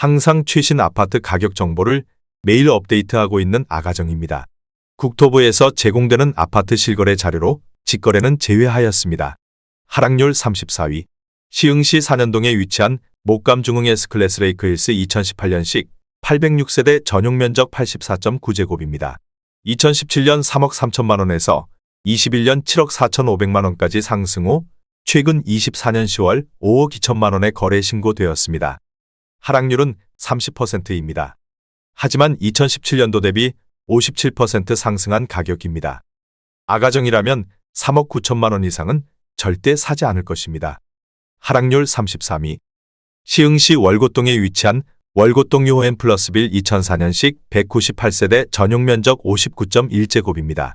항상 최신 아파트 가격 정보를 매일 업데이트하고 있는 아가정입니다. 국토부에서 제공되는 아파트 실거래 자료로 직거래는 제외하였습니다. 하락률 34위. 시흥시 산현동에 위치한 목감 중흥 S클래스 레이크힐스 2018년식 806세대 전용 면적 84.9제곱입니다. 2017년 3억 3천만 원에서 21년 7억 4천5백만 원까지 상승 후 최근 24년 10월 5억 2천만 원에 거래 신고되었습니다. 하락률은 30%입니다. 하지만 2017년도 대비 57% 상승한 가격입니다. 아가정이라면 3억 9천만 원 이상은 절대 사지 않을 것입니다. 하락률 33위. 시흥시 월곶동에 위치한 월곶동 유호엔 플러스빌 2004년식 198세대 전용 면적 59.1제곱입니다.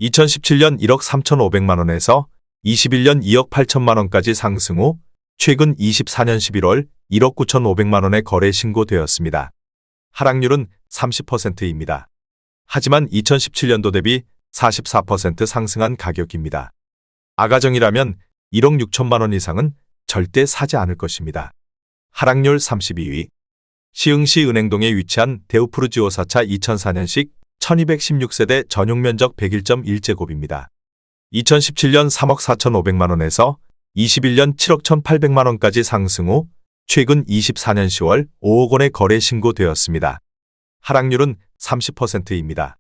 2017년 1억 3천5백만 원에서 21년 2억 8천만 원까지 상승 후 최근 24년 11월 1억 9천5백만 원에 거래 신고되었습니다. 하락률은 30%입니다. 하지만 2017년도 대비 44% 상승한 가격입니다. 아가정이라면 1억 6천만 원 이상은 절대 사지 않을 것입니다. 하락률 32위. 시흥시 은행동에 위치한 데우푸르지오 4차 2004년식 1216세대 전용 면적 101.1제곱입니다. 2017년 3억 4천5백만 원에서 21년 7억 1,800만 원까지 상승 후 최근 24년 10월 5억 원에 거래 신고되었습니다. 하락률은 30%입니다.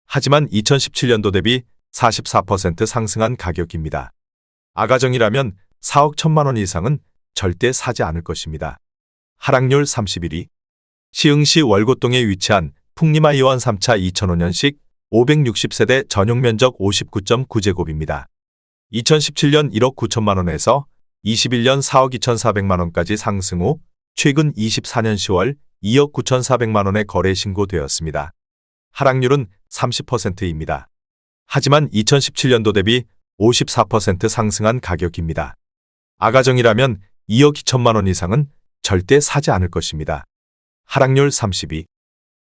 하지만 2017년도 대비 44% 상승한 가격입니다. 아가정이라면 4억 1천만 원 이상은 절대 사지 않을 것입니다. 하락률 31위. 시흥시 월곶동에 위치한 풍림아이원 3차 2005년식 560세대 전용 면적 59.9제곱입니다. 2017년 1억 9천만 원에서 21년 4억 2,400만 원까지 상승 후 최근 24년 10월 2억 9,400만 원에 거래 신고되었습니다. 하락률은 30%입니다. 하지만 2017년도 대비 54% 상승한 가격입니다. 아가정이라면 2억 2천만 원 이상은 절대 사지 않을 것입니다. 하락률 32.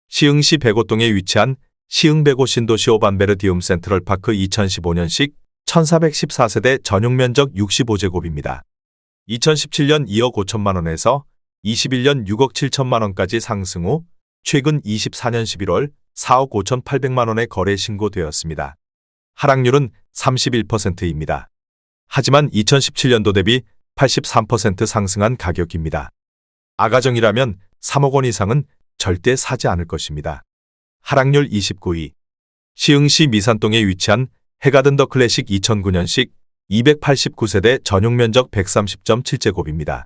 시흥시 백오동에 위치한 시흥 백오 신도시 오반베르디움 센트럴파크 2015년식 1414세대 전용 면적 65제곱입니다. 2017년 2억 5천만 원에서 21년 6억 7천만 원까지 상승 후 최근 24년 11월 4억 5천8백만 원에 거래 신고되었습니다. 하락률은 31%입니다. 하지만 2017년도 대비 83% 상승한 가격입니다. 아가정이라면 3억 원 이상은 절대 사지 않을 것입니다. 하락률 29위. 시흥시 미산동에 위치한 해가든 더 클래식 2009년식 289세대 전용 면적 130.7제곱입니다.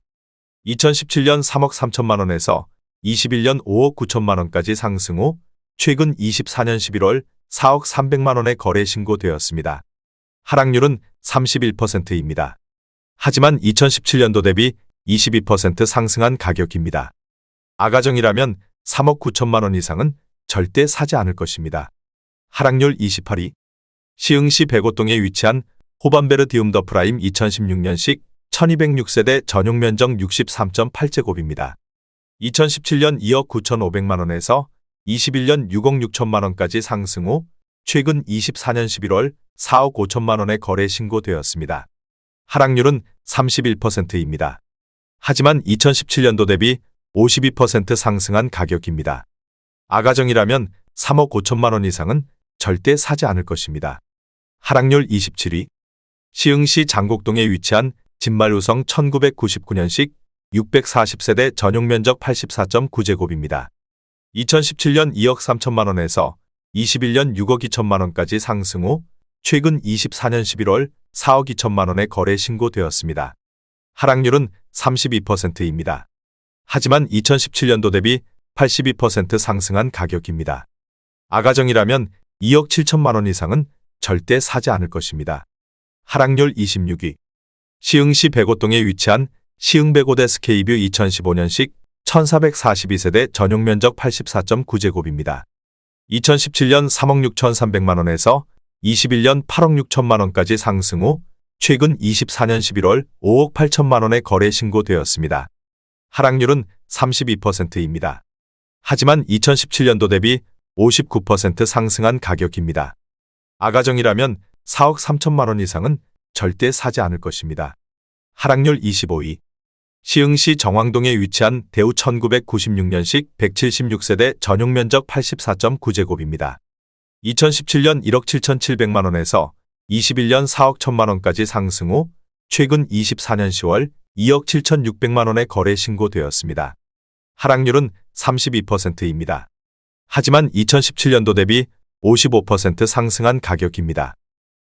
2017년 3억 3천만 원에서 21년 5억 9천만 원까지 상승 후 최근 24년 11월 4억 3백만 원에 거래 신고되었습니다. 하락률은 31%입니다. 하지만 2017년도 대비 22% 상승한 가격입니다. 아가정이라면 3억 9천만 원 이상은 절대 사지 않을 것입니다. 하락률 28위. 시흥시 백오동에 위치한 호반베르디움 더 프라임 2016년식 1206세대 전용 면적 63.8제곱입니다. 2017년 2억 9천5백만 원에서 21년 6억 6천만 원까지 상승 후 최근 24년 11월 4억 5천만 원에 거래 신고되었습니다. 하락률은 31%입니다. 하지만 2017년도 대비 52% 상승한 가격입니다. 아가정이라면 3억 5천만 원 이상은 절대 사지 않을 것입니다. 하락률 27위. 시흥시 장곡동에 위치한 진말우성 1999년식 640세대 전용 면적 84.9제곱입니다. 2017년 2억 3천만 원에서 21년 6억 2천만 원까지 상승 후 최근 24년 11월 4억 2천만 원에 거래 신고되었습니다. 하락률은 32%입니다. 하지만 2017년도 대비 82% 상승한 가격입니다. 아가정이라면 2억 7천만 원 이상은 절대 사지 않을 것입니다. 하락률 26위. 시흥시 백오동에 위치한 시흥백오데스 K뷰 2015년식 1442세대 전용 면적 84.9제곱입니다. 2017년 3억 6천3백만 원에서 21년 8억 6천만 원까지 상승 후 최근 24년 11월 5억 8천만 원에 거래 신고되었습니다. 하락률은 32%입니다. 하지만 2017년도 대비 59% 상승한 가격입니다. 아가정이라면 4억 3천만 원 이상은 절대 사지 않을 것입니다. 하락률 25위. 시흥시 정왕동에 위치한 대우 1996년식 176세대 전용 면적 84.9제곱입니다. 2017년 1억 7,700만 원에서 21년 4억 1천만 원까지 상승 후 최근 24년 10월 2억 7,600만 원에 거래 신고되었습니다. 하락률은 32%입니다. 하지만 2017년도 대비 55% 상승한 가격입니다.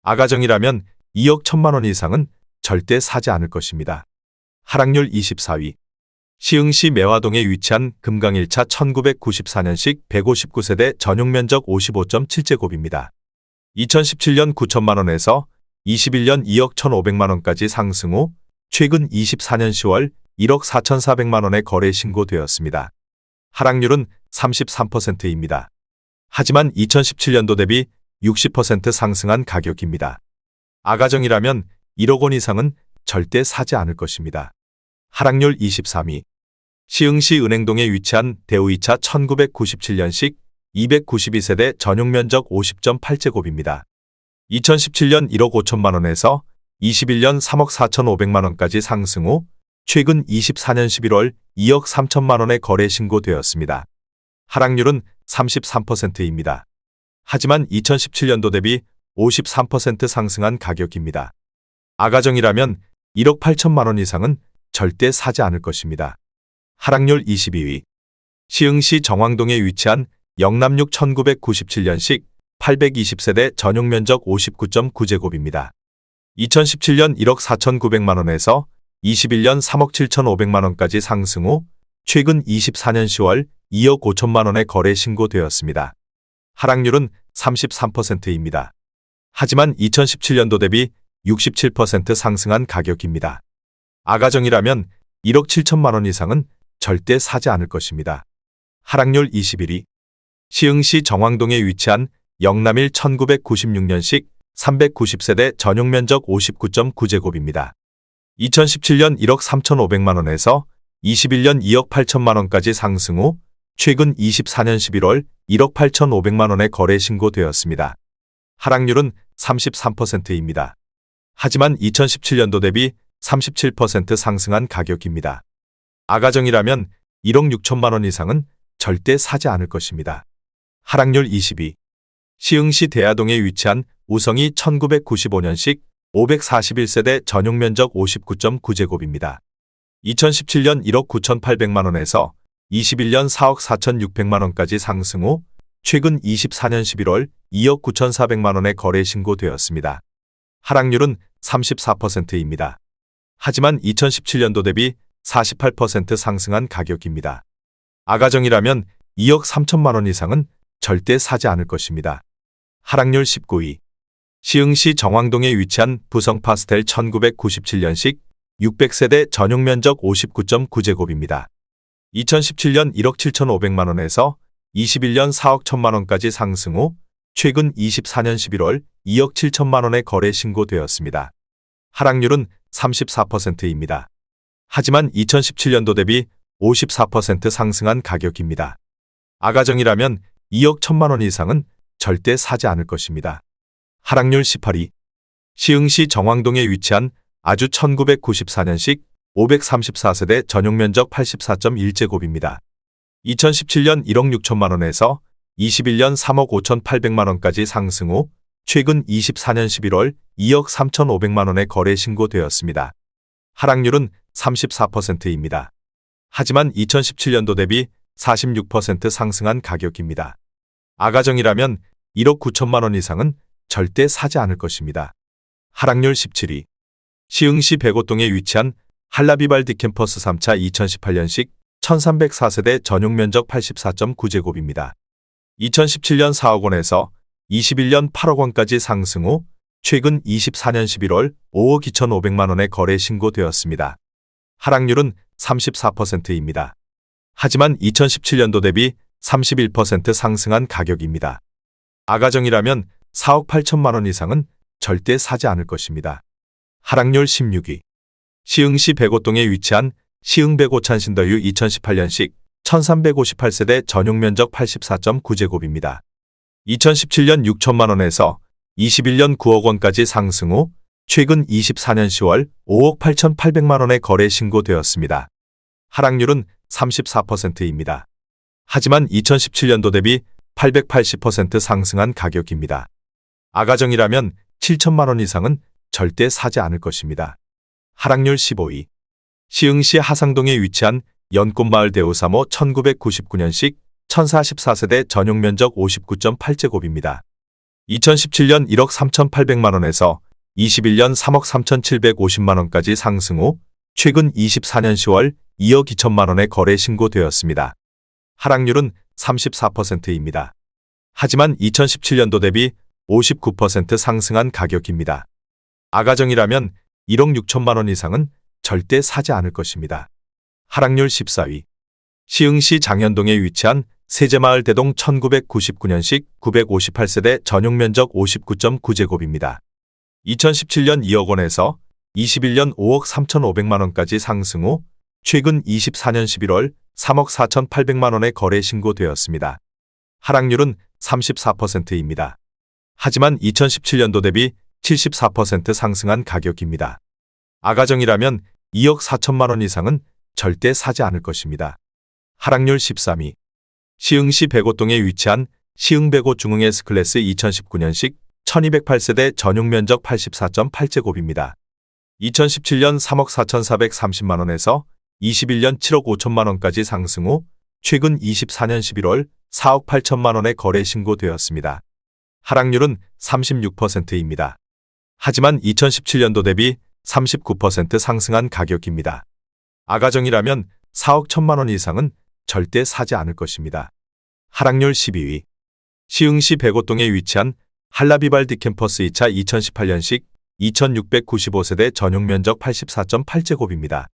아가정이라면 2억 1천만 원 이상은 절대 사지 않을 것입니다. 하락률 24위. 시흥시 매화동에 위치한 금강 1차 1994년식 159세대 전용 면적 55.7제곱입니다. 2017년 9천만 원에서 21년 2억 1,500만 원까지 상승 후 최근 24년 10월 1억 4,400만 원에 거래 신고되었습니다. 하락률은 33%입니다. 하지만 2017년도 대비 60% 상승한 가격입니다. 아가정이라면 1억 원 이상은 절대 사지 않을 것입니다. 하락률 23위. 시흥시 은행동에 위치한 대우 2차 1997년식 292세대 전용 면적 50.8제곱입니다. 2017년 1억 5천만 원에서 21년 3억 4,500만 원까지 상승 후 최근 24년 11월 2억 3천만 원에 거래 신고되었습니다. 하락률은 33%입니다. 하지만 2017년도 대비 53% 상승한 가격입니다. 아가정이라면 1억 8천만 원 이상은 절대 사지 않을 것입니다. 하락률 22위. 시흥시 정왕동에 위치한 영남육 1997년식 820세대 전용 면적 59.9제곱입니다. 2017년 1억 4,900만 원에서 21년 3억 7,500만 원까지 상승 후 최근 24년 10월 2억 5천만 원에 거래 신고되었습니다. 하락률은 33%입니다. 하지만 2017년도 대비 67% 상승한 가격입니다. 아가정이라면 1억 7천만 원 이상은 절대 사지 않을 것입니다. 하락률 21위. 시흥시 정왕동에 위치한 영남일 1996년식 390세대 전용 면적 59.9제곱입니다. 2017년 1억 3,500만 원에서 21년 2억 8천만 원까지 상승 후 최근 24년 11월 1억 8,500만 원에 거래 신고되었습니다. 하락률은 33%입니다. 하지만 2017년도 대비 37% 상승한 가격입니다. 아가정이라면 1억 6천만 원 이상은 절대 사지 않을 것입니다. 하락률 22. 시흥시 대야동에 위치한 우성이 1995년식 541세대 전용 면적 59.9제곱입니다. 2017년 1억 9,800만 원에서 21년 4억 4,600만 원까지 상승 후 최근 24년 11월 2억 9,400만 원에 거래 신고되었습니다. 하락률은 34%입니다. 하지만 2017년도 대비 48% 상승한 가격입니다. 아가정이라면 2억 3천만 원 이상은 절대 사지 않을 것입니다. 하락률 19위. 시흥시 정왕동에 위치한 부성 파스텔 1997년식 600세대 전용 면적 59.9제곱입니다. 2017년 1억 7,500만 원에서 21년 4억 1천만 원까지 상승 후 최근 24년 11월 2억 7천만 원에 거래 신고되었습니다. 하락률은 34%입니다. 하지만 2017년도 대비 54% 상승한 가격입니다. 아가정이라면 2억 1천만 원 이상은 절대 사지 않을 것입니다. 하락률 18위. 시흥시 정왕동에 위치한 아주 1994년식 534세대 전용 면적 84.1제곱입니다. 2017년 1억 6천만 원에서 21년 3억 5,800만 원까지 상승 후 최근 24년 11월 2억 3,500만 원에 거래 신고되었습니다. 하락률은 34%입니다. 하지만 2017년도 대비 46% 상승한 가격입니다. 아가정이라면 1억 9천만 원 이상은 절대 사지 않을 것입니다. 하락률 17위. 시흥시 백오동에 위치한 한라비발디 캠퍼스 3차 2018년식 1304세대 전용 면적 84.9제곱입니다. 2017년 4억 원에서 21년 8억 원까지 상승 후 최근 24년 11월 5억 2,500만 원에 거래 신고되었습니다. 하락률은 34%입니다. 하지만 2017년도 대비 31% 상승한 가격입니다. 아가정이라면 4억 8천만 원 이상은 절대 사지 않을 것입니다. 하락률 16위. 시흥시 백오동에 위치한 시흥백오찬 신더유 2018년식 1358세대 전용 면적 84.9제곱입니다. 2017년 6천만 원에서 21년 9억 원까지 상승 후 최근 24년 10월 5억 8,800만 원의 거래 신고되었습니다. 하락률은 34%입니다. 하지만 2017년도 대비 880% 상승한 가격입니다. 아가정이라면 7천만 원 이상은 절대 사지 않을 것입니다. 하락률 15위. 시흥시 하상동에 위치한 연꽃마을 대우 3호 1999년식 1044세대 전용 면적 59.8제곱입니다. 2017년 1억 3,800만 원에서 21년 3억 3,750만 원까지 상승 후 최근 24년 10월 2억 2천만 원의 거래 신고되었습니다. 하락률은 34%입니다. 하지만 2017년도 대비 59% 상승한 가격입니다. 아가정이라면 1억 6천만 원 이상은 절대 사지 않을 것입니다. 하락률 14위. 시흥시 장현동에 위치한 세제마을 대동 1999년식 958세대 전용 면적 59.9제곱입니다. 2017년 2억 원에서 21년 5억 3,500만 원까지 상승 후 최근 24년 11월 3억 4,800만 원의 거래 신고되었습니다. 하락률은 34%입니다. 하지만 2017년도 대비 74% 상승한 가격입니다. 아가정이라면 2억 4천만 원 이상은 절대 사지 않을 것입니다. 하락률 13위. 시흥시 백오동에 위치한 시흥백오 중흥 S클래스 2019년식 1208세대 전용 면적 84.8제곱입니다. 2017년 3억 4,430만 원에서 21년 7억 5천만 원까지 상승 후 최근 24년 11월 4억 8천만 원의 거래 신고되었습니다. 하락률은 36%입니다. 하지만 2017년도 대비 39% 상승한 가격입니다. 아가정이라면 4억 1천만 원 이상은 절대 사지 않을 것입니다. 하락률 12위. 시흥시 백오동에 위치한 한라비발디 캠퍼스 2차 2018년식 2695세대 전용 면적 84.8제곱입니다.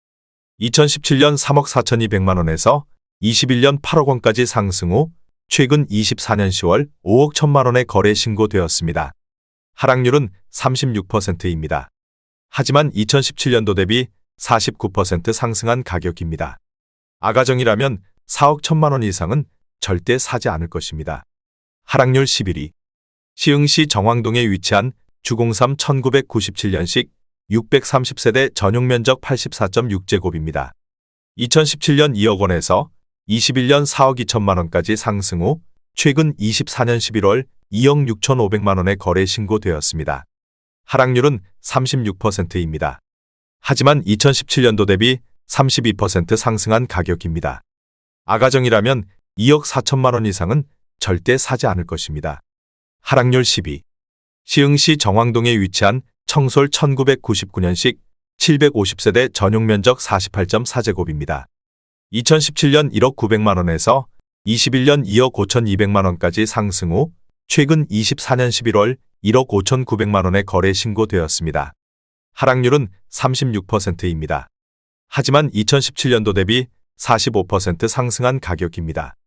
2017년 3억 4,200만 원에서 21년 8억 원까지 상승 후 최근 24년 10월 5억 1천만 원의 거래 신고되었습니다. 하락률은 36%입니다. 하지만 2017년도 대비 49% 상승한 가격입니다. 아가정이라면 4억 1천만 원 이상은 절대 사지 않을 것입니다. 하락률 11위. 시흥시 정왕동에 위치한 주공삼 1997년식 630세대 전용 면적 84.6제곱입니다. 2017년 2억 원에서 21년 4억 2천만 원까지 상승 후 최근 24년 11월 2억 6,500만 원의 거래 신고되었습니다. 하락률은 36%입니다. 하지만 2017년도 대비 32% 상승한 가격입니다. 아가정이라면 2억 4천만 원 이상은 절대 사지 않을 것입니다. 하락률 10위. 시흥시 정왕동에 위치한 청솔 1999년식 750세대 전용 면적 48.4제곱입니다. 2017년 1억 900만 원에서 21년 2억 5,200만 원까지 상승 후 최근 24년 11월 1억 5,900만 원의 거래 신고되었습니다. 하락률은 36%입니다. 하지만 2017년도 대비 45% 상승한 가격입니다.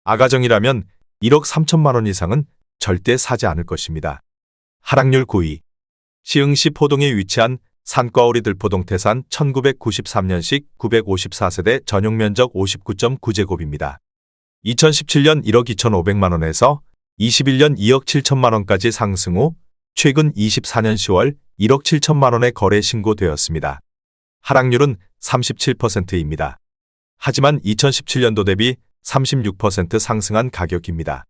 아가정이라면 1억 3천만 원 이상은 절대 사지 않을 것입니다. 하락률 9위. 시흥시 포동에 위치한 산과오리 들포동 태산 1993년식 954세대 전용 면적 59.9제곱입니다. 2017년 1억 2,500만 원에서 21년 2억 7천만 원까지 상승 후 최근 24년 10월 1억 7천만 원의 거래 신고되었습니다. 하락률은 37%입니다. 하지만 2017년도 대비 36% 상승한 가격입니다.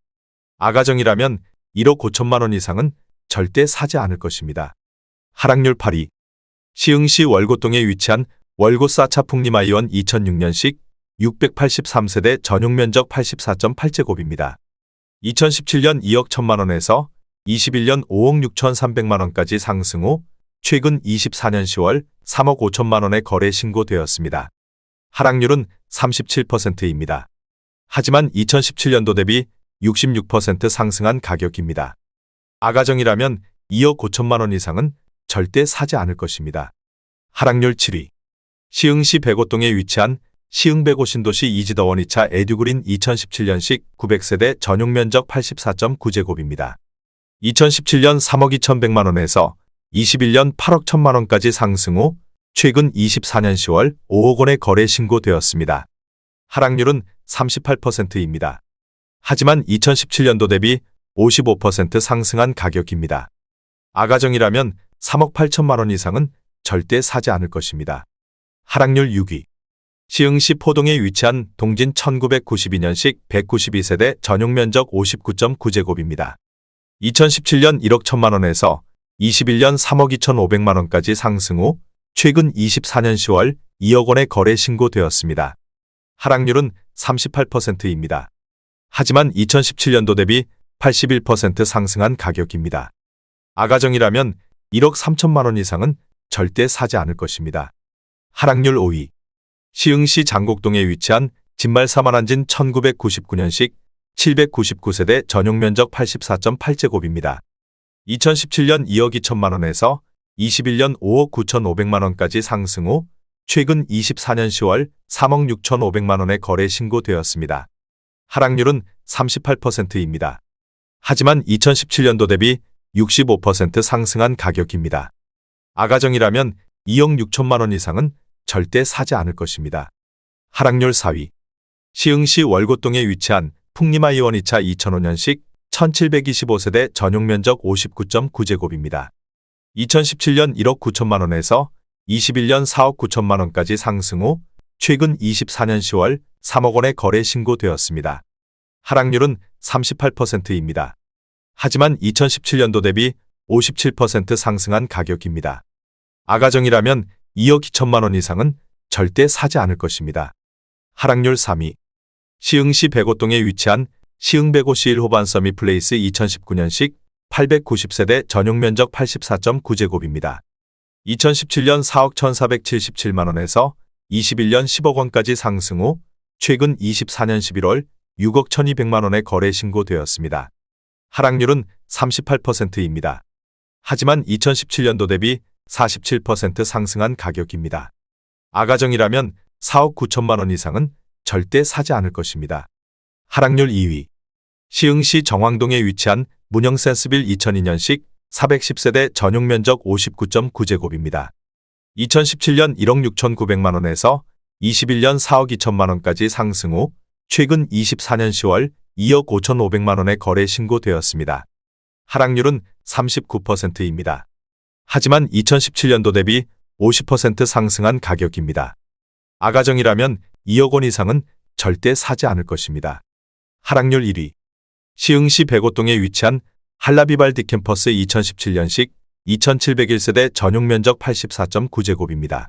아가정이라면 1억 5천만 원 이상은 절대 사지 않을 것입니다. 하락률 8위. 시흥시 월곶동에 위치한 월곶 사차 풍림아이원 2006년식 683세대 전용 면적 84.8제곱입니다. 2017년 2억 1천만 원에서 21년 5억 6,300만 원까지 상승 후 최근 24년 10월 3억 5천만 원의 거래 신고되었습니다. 하락률은 37%입니다. 하지만 2017년도 대비 66% 상승한 가격입니다. 아가정이라면 2억 5천만 원 이상은 절대 사지 않을 것입니다. 하락률 7위. 시흥시 백오동에 위치한 시흥백오 신도시 이지더원 2차 에듀그린 2017년식 900세대 전용 면적 84.9제곱입니다. 2017년 3억 2,100만 원에서 21년 8억 1천만 원까지 상승 후 최근 24년 10월 5억 원의 거래 신고되었습니다. 하락률은 38%입니다. 하지만 2017년도 대비 55% 상승한 가격입니다. 아가정이라면 3억 8천만 원 이상은 절대 사지 않을 것입니다. 하락률 6위. 시흥시 포동에 위치한 동진 1992년식 192세대 전용 면적 59.9제곱입니다. 2017년 1억 1천만 원에서 21년 3억 2,500만 원까지 상승 후 최근 24년 10월 2억 원의 거래 신고되었습니다. 하락률은 38%입니다. 하지만 2017년도 대비 81% 상승한 가격입니다. 아가정이라면 1억 3천만 원 이상은 절대 사지 않을 것입니다. 하락률 5위. 시흥시 장곡동에 위치한 진말 사만한진 1999년식 799세대 전용 면적 84.8제곱입니다. 2017년 2억 2천만 원에서 21년 5억 9,500만 원까지 상승 후 최근 24년 10월 3억 6,500만 원의 거래 신고되었습니다. 하락률은 38%입니다. 하지만 2017년도 대비 65% 상승한 가격입니다. 아가정이라면 2억 6천만 원 이상은 절대 사지 않을 것입니다. 하락률 4위. 시흥시 월곶동에 위치한 풍림아이원 2차 2005년식 1725세대 전용 면적 59.9제곱입니다. 2017년 1억 9천만 원에서 21년 4억 9천만 원까지 상승 후 최근 24년 10월 3억 원의 거래 신고되었습니다. 하락률은 38%입니다. 하지만 2017년도 대비 57% 상승한 가격입니다. 아가정이라면 2억 2천만 원 이상은 절대 사지 않을 것입니다. 하락률 3위. 시흥시 백오동에 위치한 시흥 백오시 1호반 서밋플레이스 2019년식 890세대 전용 면적 84.9제곱입니다. 2017년 4억 1,477만 원에서 21년 10억 원까지 상승 후 최근 24년 11월 6억 1,200만 원의 거래 신고되었습니다. 하락률은 38%입니다. 하지만 2017년도 대비 47% 상승한 가격입니다. 아가정이라면 4억 9천만 원 이상은 절대 사지 않을 것입니다. 하락률 2위. 시흥시 정왕동에 위치한 문영 센스빌 2002년식 410세대 전용 면적 59.9제곱입니다. 2017년 1억 6,900만 원에서 21년 4억 2천만 원까지 상승 후 최근 24년 10월 2억 5,500만 원의 거래 신고되었습니다. 하락률은 39%입니다. 하지만 2017년도 대비 50% 상승한 가격입니다. 아가정이라면 2억 원 이상은 절대 사지 않을 것입니다. 하락률 1위. 시흥시 백오동에 위치한 한라비발디 캠퍼스 2017년식 2701세대 전용 면적 84.9제곱입니다.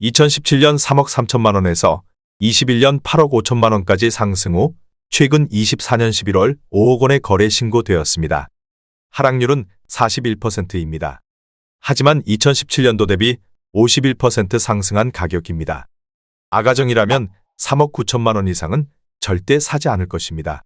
2017년 3억 3천만 원에서 21년 8억 5천만 원까지 상승 후 최근 24년 11월 5억 원의 거래 신고되었습니다. 하락률은 41%입니다. 하지만 2017년도 대비 51% 상승한 가격입니다. 아가정이라면 3억 9천만 원 이상은 절대 사지 않을 것입니다.